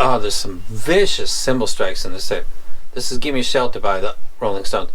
Oh, there's some vicious cymbal strikes in this tape. This is Give Me Shelter by the Rolling Stones.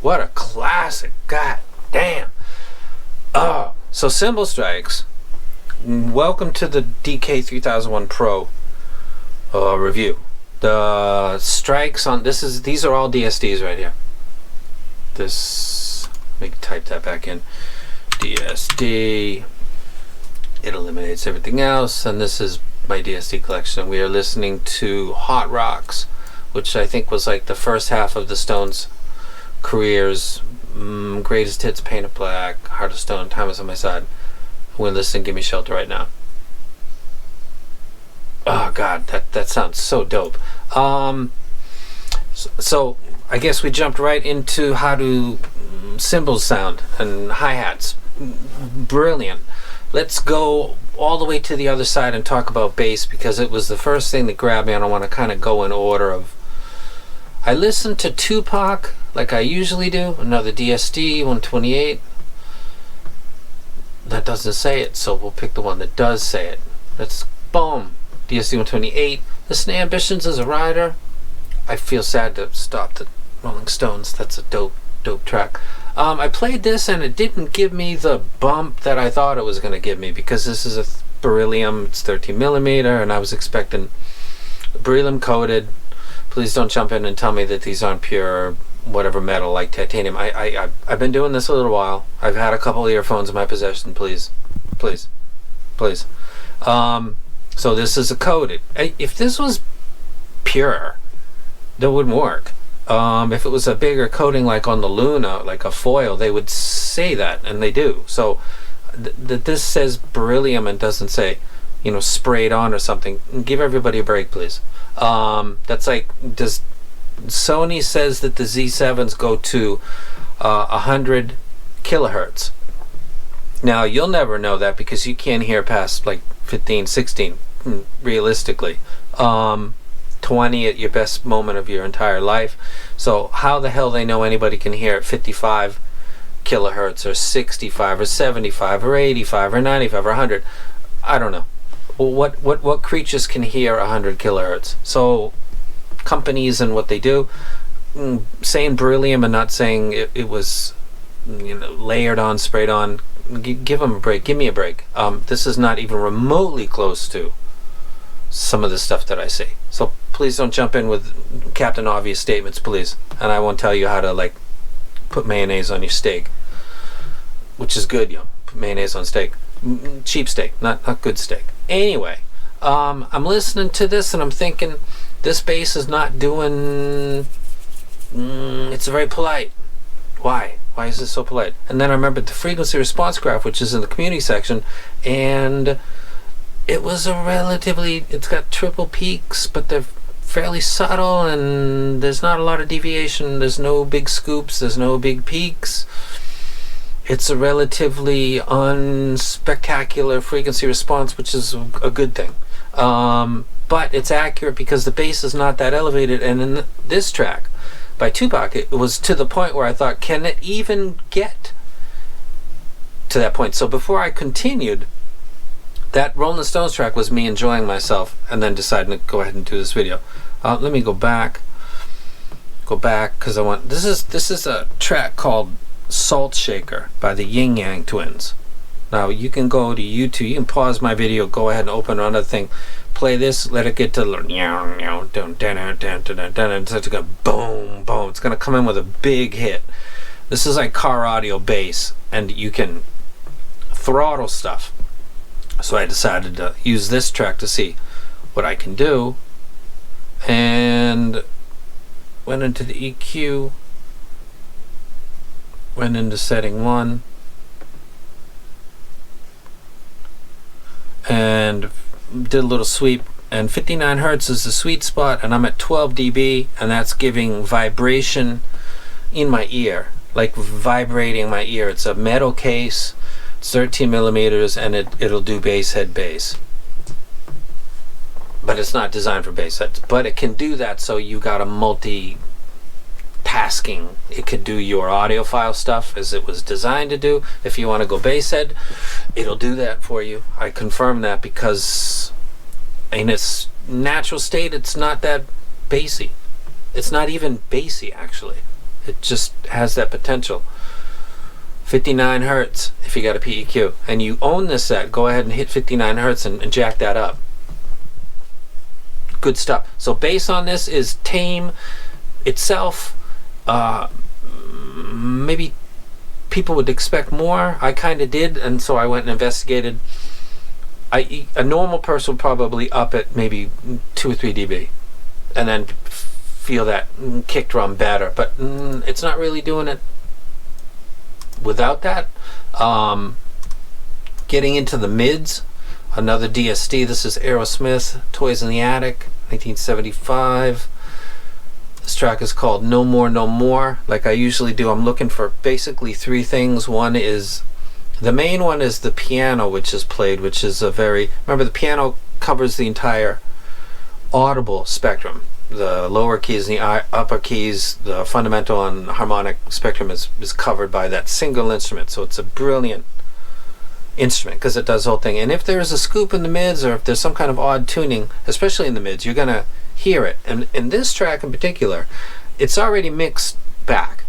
What a classic. God damn. Oh, so cymbal strikes. Welcome to the DK 3001 Pro review. The strikes on these are all DSDs right here. This, let me type that back in. DSD. It eliminates everything else, and this is my DSD collection. We are listening to Hot Rocks, which I think was like the first half of the Stones' careers. Greatest Hits, Painted Black, Heart of Stone, Time Is on My Side. We're listening Give Me Shelter right now. Oh god, that sounds so dope. So I guess we jumped right into how do cymbals sound and hi-hats. Brilliant. Let's go all the way to the other side and talk about bass, because it was the first thing that grabbed me, and I want to kind of go in order of. I listened to Tupac like I usually do, another DSD 128. That doesn't say it, so we'll pick the one that does say it. That's boom, DSD 128. Listen to Ambitions as a rider. I feel sad to stop the Rolling Stones. That's a dope track. I played this and it didn't give me the bump that I thought it was going to give me, because this is a beryllium, it's 13mm, and I was expecting beryllium coated. Please don't jump in and tell me that these aren't pure whatever metal like titanium. I've been doing this a little while. I've had a couple of earphones in my possession. Please. So this is a coated. If this was pure, that wouldn't work. If it was a bigger coating like on the Luna, like a foil, they would say that, and they do. So this says beryllium and doesn't say, sprayed on or something. Give everybody a break, please. That's like, Sony says that the Z7s go to 100 kilohertz. Now you'll never know that because you can't hear past like 15, 16 realistically. 20 at your best moment of your entire life. So how the hell they know anybody can hear at 55 kilohertz or 65 or 75 or 85 or 95 or 100? I don't know. What creatures can hear 100 kilohertz? So companies and what they do, saying beryllium and not saying it was layered on, sprayed on, give them a break. Give me a break. This is not even remotely close to some of the stuff that I see. So please don't jump in with Captain Obvious statements, please. And I won't tell you how to like put mayonnaise on your steak, which is good, put mayonnaise on steak. Cheap steak, not good steak. Anyway, I'm listening to this and I'm thinking, this bass is not doing. It's very polite. Why? Why is this so polite? And then I remembered the frequency response graph, which is in the community section, and it was a relatively. It's got triple peaks, but they're fairly subtle, and there's not a lot of deviation. There's no big scoops. There's no big peaks. It's a relatively unspectacular frequency response, which is a good thing. But it's accurate because the bass is not that elevated. And in this track by Tupac, it was to the point where I thought, can it even get to that point? So before I continued, that Rolling Stones track was me enjoying myself and then deciding to go ahead and do this video. Let me go back because I want. This is a track called Salt Shaker by the Yin Yang Twins. Now you can go to YouTube, you can pause my video, go ahead and open another thing, play this, let it get to it's gonna boom boom. It's gonna come in with a big hit. This is like car audio bass, and you can throttle stuff. So I decided to use this track to see what I can do, and went into the EQ. Went into setting 1 and did a little sweep, and 59 Hertz is the sweet spot, and I'm at 12 dB, and that's giving vibration in my ear, like vibrating my ear. It's a metal case, it's 13 millimeters, and it'll do bass head bass. but it's not designed for bass heads. But it can do that, so you got a multi-tasking. It could do your audiophile stuff as it was designed to do. If you want to go bass head, it'll do that for you. I confirm that, because in its natural state, it's not that bassy. It's not even bassy, actually. It just has that potential. 59 hertz if you got a PEQ and you own this set, go ahead and hit 59 hertz and jack that up. Good stuff. So bass on this is tame itself. Maybe people would expect more. I kind of did, and so I went and investigated. A normal person would probably up it maybe 2 or 3 dB and then feel that kick drum better, but it's not really doing it without that. Getting into the mids, another DSD. This is Aerosmith, Toys in the Attic, 1975. This track is called No More, No More. Like I usually do, I'm looking for basically 3 things. One is, the main one is the piano, which is played, which is a very, remember the piano covers the entire audible spectrum. The lower keys and the upper keys, the fundamental and harmonic spectrum is covered by that single instrument. So it's a brilliant instrument because it does the whole thing. And if there's a scoop in the mids, or if there's some kind of odd tuning, especially in the mids, you're gonna hear it. And in this track in particular, it's already mixed back.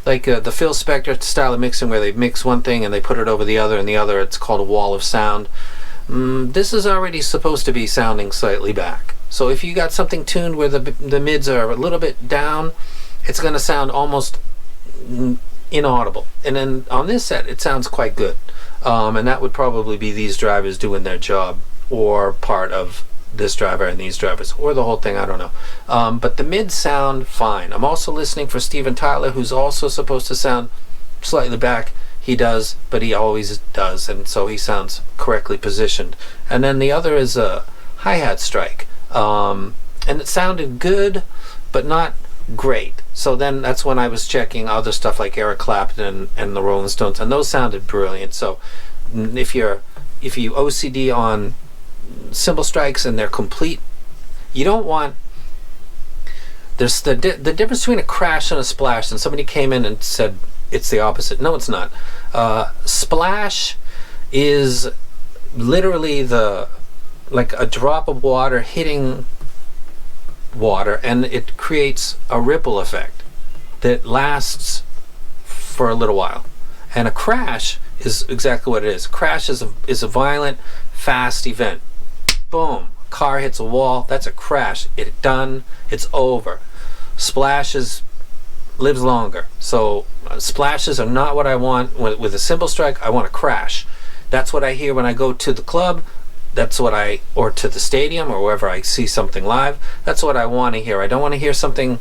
Like the Phil Spector style of mixing, where they mix one thing and they put it over the other, and the other, it's called a wall of sound. This is already supposed to be sounding slightly back. So if you got something tuned where the mids are a little bit down, it's going to sound almost inaudible. And then on this set, it sounds quite good. And that would probably be these drivers doing their job, or part of this driver and these drivers, or the whole thing, I don't know. But the mids sound fine. I'm also listening for Steven Tyler, who's also supposed to sound slightly back. He does, but he always does, and so he sounds correctly positioned. And then the other is a hi-hat strike. And it sounded good, but not great. So then that's when I was checking other stuff like Eric Clapton and the Rolling Stones, and those sounded brilliant. So if you OCD on cymbal strikes and they're complete, you don't want, there's the difference between a crash and a splash, and somebody came in and said it's the opposite. No, it's not. Splash is literally like a drop of water hitting water, and it creates a ripple effect that lasts for a little while. And a crash is exactly what it is. A crash is a violent, fast event. Boom, car hits a wall, that's a crash. It's done, it's over. Splashes lives longer. So splashes are not what I want with a cymbal strike. I want a crash. That's what I hear when I go to the club. That's what or to the stadium, or wherever I see something live. That's what I want to hear. I don't want to hear something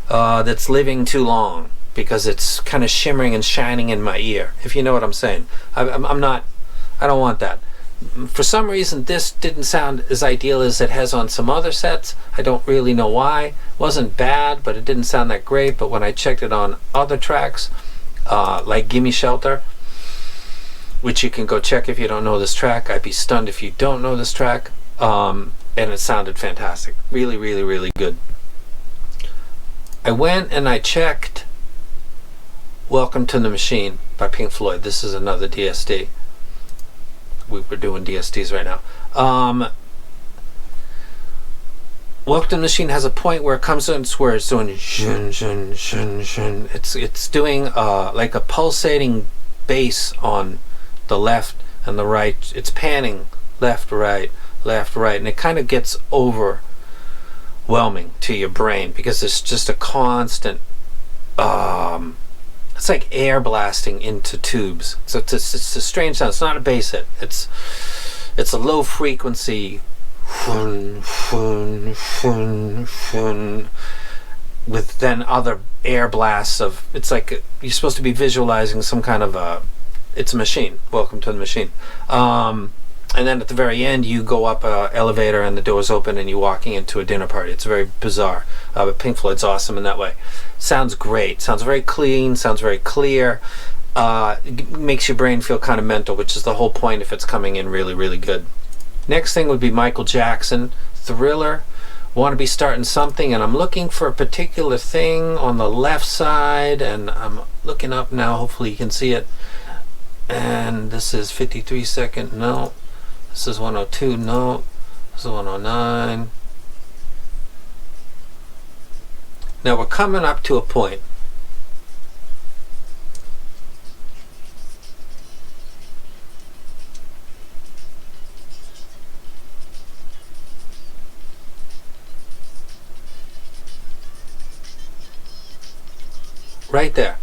that's living too long, because it's kind of shimmering and shining in my ear, if you know what I'm saying. I don't want that. For some reason, this didn't sound as ideal as it has on some other sets. I don't really know why. It wasn't bad, but it didn't sound that great. But when I checked it on other tracks, like Gimme Shelter, which you can go check if you don't know this track. I'd be stunned if you don't know this track. And it sounded fantastic. Really, really, really good. I went and I checked Welcome to the Machine by Pink Floyd. This is another DSD. We're doing DSDs right now. Welcome to the Machine has a point where it comes in where it's doing shun, shun, shun, shun. It's doing like a pulsating bass on the left and the right. It's panning left, right, and it kind of gets overwhelming to your brain, because it's just a constant it's like air blasting into tubes. So it's a strange sound. It's not a bass hit. It's a low frequency with then other air blasts of, it's like you're supposed to be visualizing some kind of it's a machine. Welcome to the Machine. And then at the very end, you go up an elevator and the doors open and you're walking into a dinner party. It's very bizarre. But Pink Floyd's awesome in that way. Sounds great. Sounds very clean. Sounds very clear. It makes your brain feel kind of mental, which is the whole point if it's coming in really, really good. Next thing would be Michael Jackson. thriller. Want to be starting something, and I'm looking for a particular thing on the left side, and I'm looking up now. Hopefully you can see it. And this is 53 second. No. This is 102. No. This is 109. Now we're coming up to a point. Right there.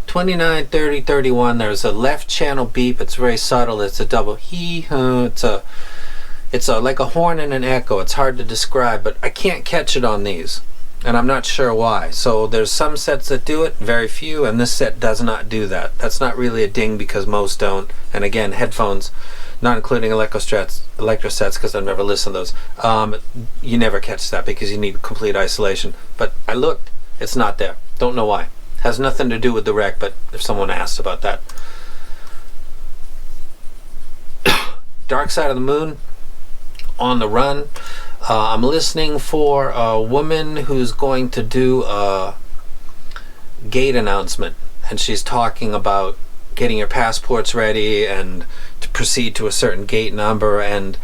29, 30, 31. There's a left channel beep. It's very subtle. It's a double it's like a horn and an echo. It's hard to describe, but I can't catch it on these, and I'm not sure why. So there's some sets that do it, very few, and this set does not do that. That's not really a ding because most don't. And again, headphones, not including electro sets, because I've never listened to those. You never catch that because you need complete isolation. But I looked, it's not there. Don't know why. Has nothing to do with the rec, but if someone asked about that. Dark Side of the Moon, On the Run. I'm listening for a woman who's going to do a gate announcement, and she's talking about getting your passports ready and to proceed to a certain gate number, and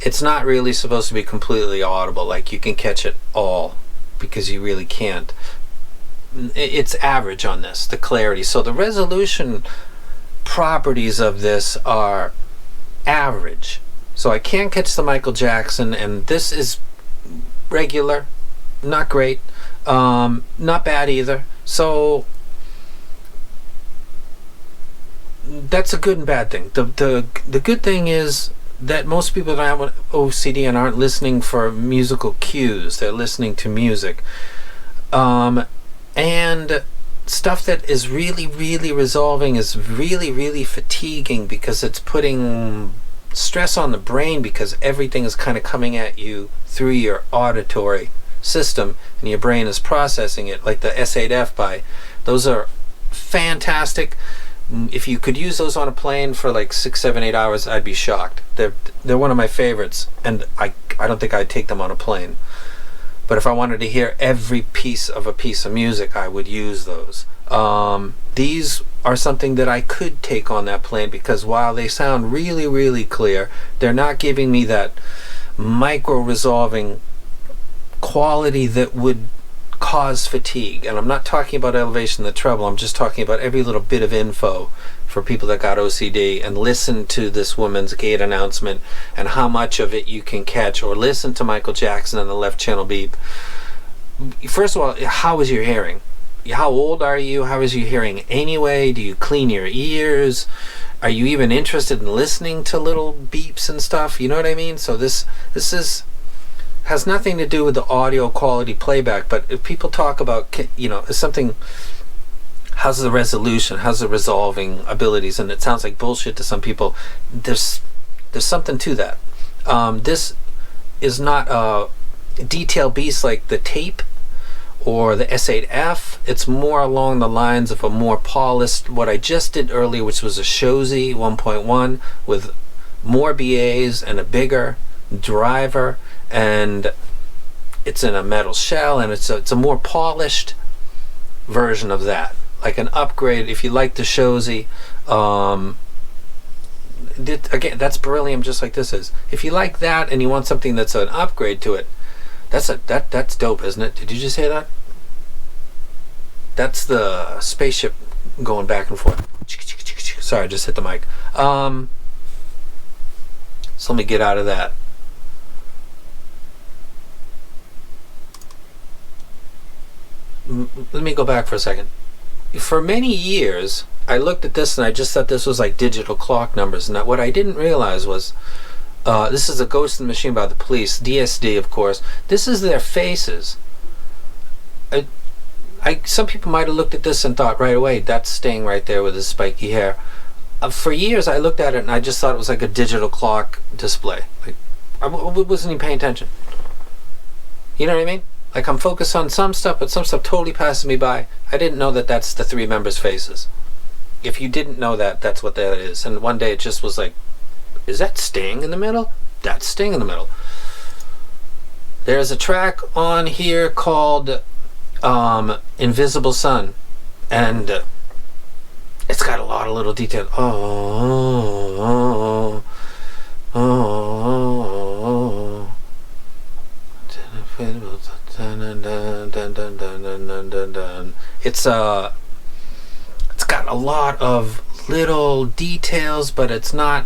it's not really supposed to be completely audible, like you can catch it all, because you really can't. It's average on this, the clarity. So the resolution properties of this are average. So I can't catch the Michael Jackson, and this is regular, not great, not bad either. So that's a good and bad thing. The good thing is that most people that have OCD and aren't listening for musical cues, they're listening to music. And stuff that is really, really resolving is really, really fatiguing because it's putting stress on the brain because everything is kind of coming at you through your auditory system and your brain is processing it, like the S8F those are fantastic. If you could use those on a plane for like 6, 7, 8 hours, I'd be shocked. They're one of my favorites, and I don't think I'd take them on a plane. But if I wanted to hear every piece of music, I would use those. These are something that I could take on that plane because while they sound really, really clear, they're not giving me that micro-resolving quality that would cause fatigue. And I'm not talking about elevation, the treble. I'm just talking about every little bit of info for people that got OCD, and listen to this woman's gate announcement and how much of it you can catch, or listen to Michael Jackson and the left channel beep. First of all, how is your hearing? How old are you? How is your hearing anyway? Do you clean your ears? Are you even interested in listening to little beeps and stuff? You know what I mean? So this has nothing to do with the audio quality playback, but if people talk about, something, how's the resolution, how's the resolving abilities, and it sounds like bullshit to some people, there's something to that. This is not a detail beast like the tape or the S8F. It's more along the lines of a more polished, what I just did earlier, which was a Shozy 1.1 with more BAs and a bigger driver, and it's in a metal shell, and it's a more polished version of that, like an upgrade. If you like the Shozy, again, that's beryllium just like this is. If you like that and you want something that's an upgrade to it, that's dope, isn't it? Did you just hear that? That's the spaceship going back and forth. Sorry, I just hit the mic. So let me get out of that. Let me go back for a second. For many years, I looked at this and I just thought this was like digital clock numbers. And what I didn't realize was, this is a Ghost in the Machine by the Police, DSD, of course. This is their faces. Some people might have looked at this and thought right away, that's Sting right there with his spiky hair. For years, I looked at it and I just thought it was like a digital clock display. Like, I wasn't even paying attention. You know what I mean? Like, I'm focused on some stuff, but some stuff totally passes me by. I didn't know that that's the three members' faces. If you didn't know that, that's what that is. And one day it just was like, is that Sting in the middle? That's Sting in the middle. There's a track on here called Invisible Sun, and it's got a lot of little detail. It's got a lot of little details, but it's not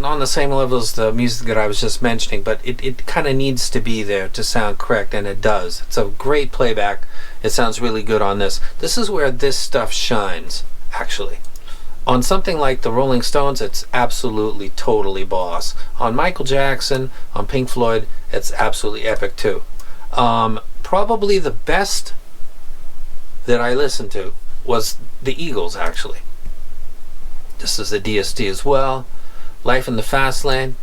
on the same level as the music that I was just mentioning, but it kind of needs to be there to sound correct, and it does. It's a great playback. It sounds really good on this. This is where this stuff shines, actually. On something like the Rolling Stones, it's absolutely totally boss. On Michael Jackson, on Pink Floyd, it's absolutely epic too. Probably the best that I listened to was the Eagles, actually. This is a DSD as well. Life in the Fast Lane.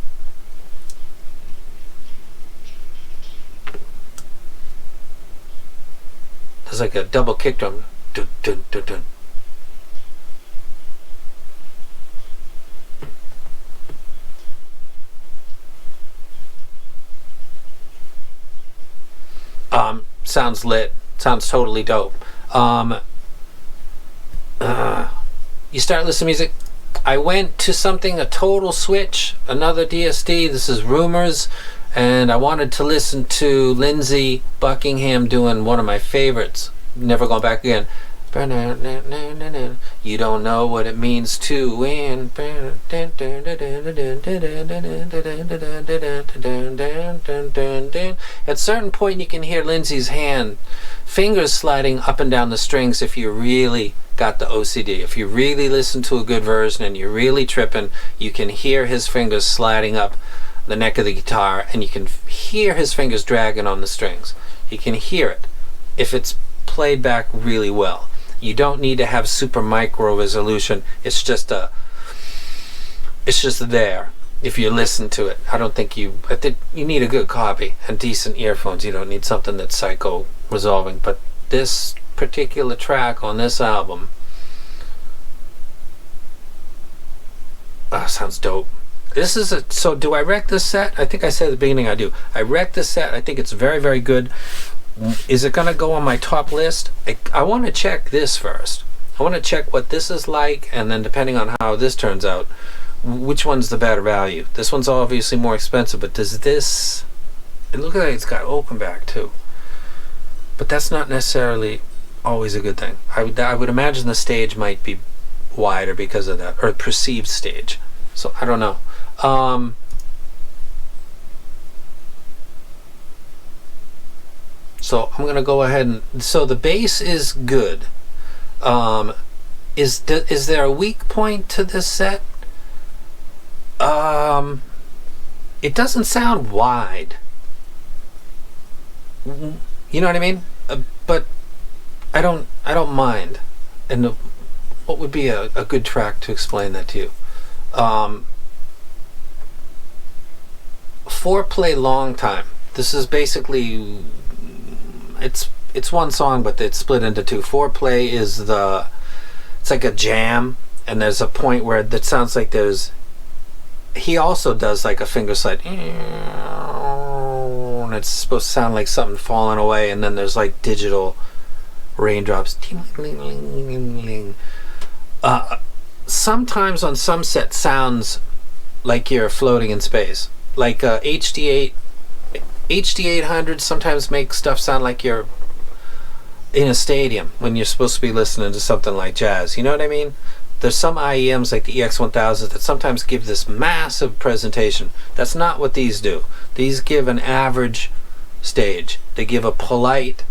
There's like a double kick drum. Dun, dun, dun, dun. Sounds lit. Sounds totally dope. You start listening to music. I went to something, a total switch, another DSD. This is Rumors, and I wanted to listen to Lindsey Buckingham doing one of my favorites, Never Gone Back Again. You don't know what it means to win. At a certain point you can hear Lindsey's fingers sliding up and down the strings if you really got the OCD. If you really listen to a good version and you're really tripping, you can hear his fingers sliding up the neck of the guitar, and you can hear his fingers dragging on the strings. You can hear it if it's played back really well. You don't need to have super micro resolution. It's just there if you listen to it. I think you need a good copy and decent earphones. You don't need something that's psycho resolving. But this particular track on this album sounds dope. This is so do I wreck this set? I think I said at the beginning I do. I wreck this set. I think it's very, very good. Is it going to go on my top list? I want to check this first. I want to check what this is like, and then depending on how this turns out, which one's the better value. This one's obviously more expensive, but does this... It looks like it's got open back too. But that's not necessarily always a good thing. I would imagine the stage might be wider because of that, or perceived stage. So I don't know. So I'm gonna go ahead and so the bass is good. Is there a weak point to this set? It doesn't sound wide. You know what I mean? But I don't mind. And what would be a good track to explain that to you? Foreplay Long Time. This is basically it's one song, but it's split into two. Foreplay is it's like a jam, and there's a point where that sounds like he also does like a finger slide, and it's supposed to sound like something falling away, and then there's like digital raindrops. Sometimes on some sets sounds like you're floating in space, like HD800 sometimes makes stuff sound like you're in a stadium when you're supposed to be listening to something like jazz. You know what I mean? There's some IEMs like the EX1000s that sometimes give this massive presentation. That's not what these do. These give an average stage. They give a polite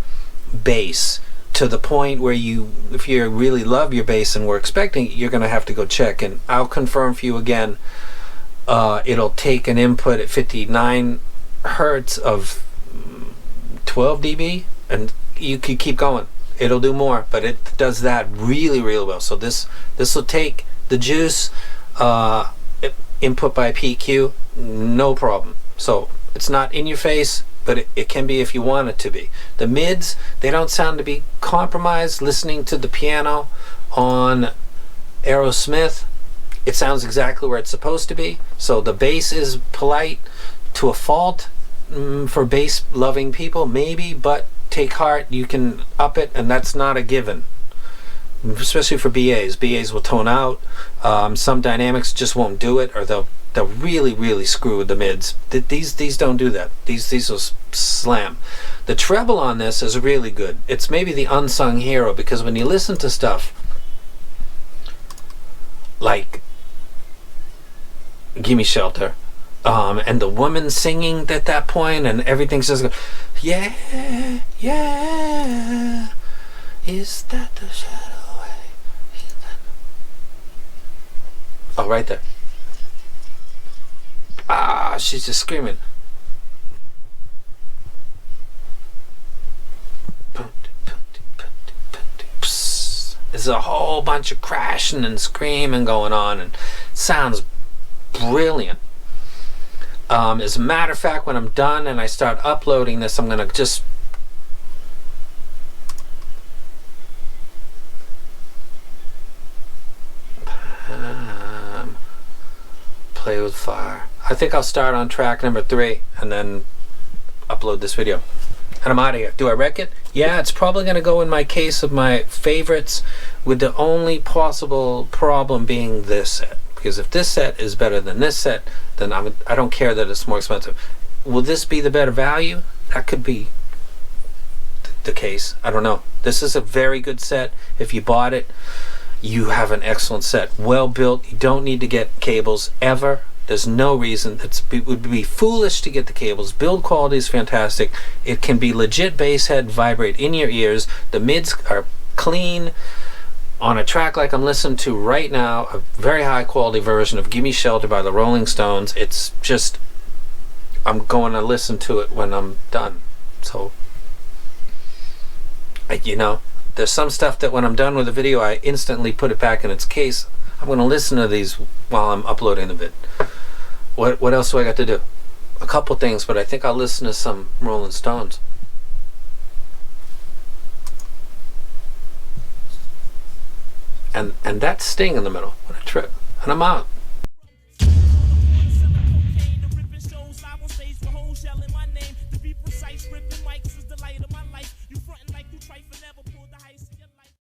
bass to the point where if you really love your bass and we're expecting it, you're going to have to go check. And I'll confirm for you again, it'll take an input at 59 hertz of 12 dB, and you could keep going. It'll do more, but it does that really, really well. So this will take the juice, input by PQ, no problem. So it's not in your face, but it can be if you want it to be. The mids, they don't sound to be compromised. Listening to the piano on Aerosmith, it sounds exactly where it's supposed to be. So the bass is polite to a fault. for bass loving people, maybe, but take heart, you can up it, and that's not a given. Especially for BAs. BAs will tone out. Some dynamics just won't do it, or they'll really screw with the mids. These don't do that. These will slam. The treble on this is really good. It's maybe the unsung hero, because when you listen to stuff like Gimme Shelter, and the woman singing at that point, and everything's just yeah, is that the shadow? Oh, right there. Ah, she's just screaming. There's a whole bunch of crashing and screaming going on, and it sounds brilliant. As a matter of fact, when I'm done and I start uploading this, I'm gonna just play with fire. I think I'll start on track number 3 and then upload this video. And I'm out of here. Do I wreck it? Yeah, it's probably going to go in my case of my favorites, with the only possible problem being this set. Because if this set is better than this set, then I don't care that it's more expensive. Will this be the better value? That could be the case. I don't know. This is a very good set. If you bought it, you have an excellent set. Well built. You don't need to get cables ever. There's no reason. It would be foolish to get the cables. Build quality is fantastic. It can be legit bass head, vibrate in your ears. The mids are clean. On a track like I'm listening to right now, a very high quality version of Gimme Shelter by the Rolling Stones, it's just, I'm going to listen to it when I'm done. So, you know, there's some stuff that when I'm done with the video, I instantly put it back in its case. I'm going to listen to these while I'm uploading the vid. What else do I got to do? A couple things, but I think I'll listen to some Rolling Stones. And that sting in the middle. What a trip. And I'm out.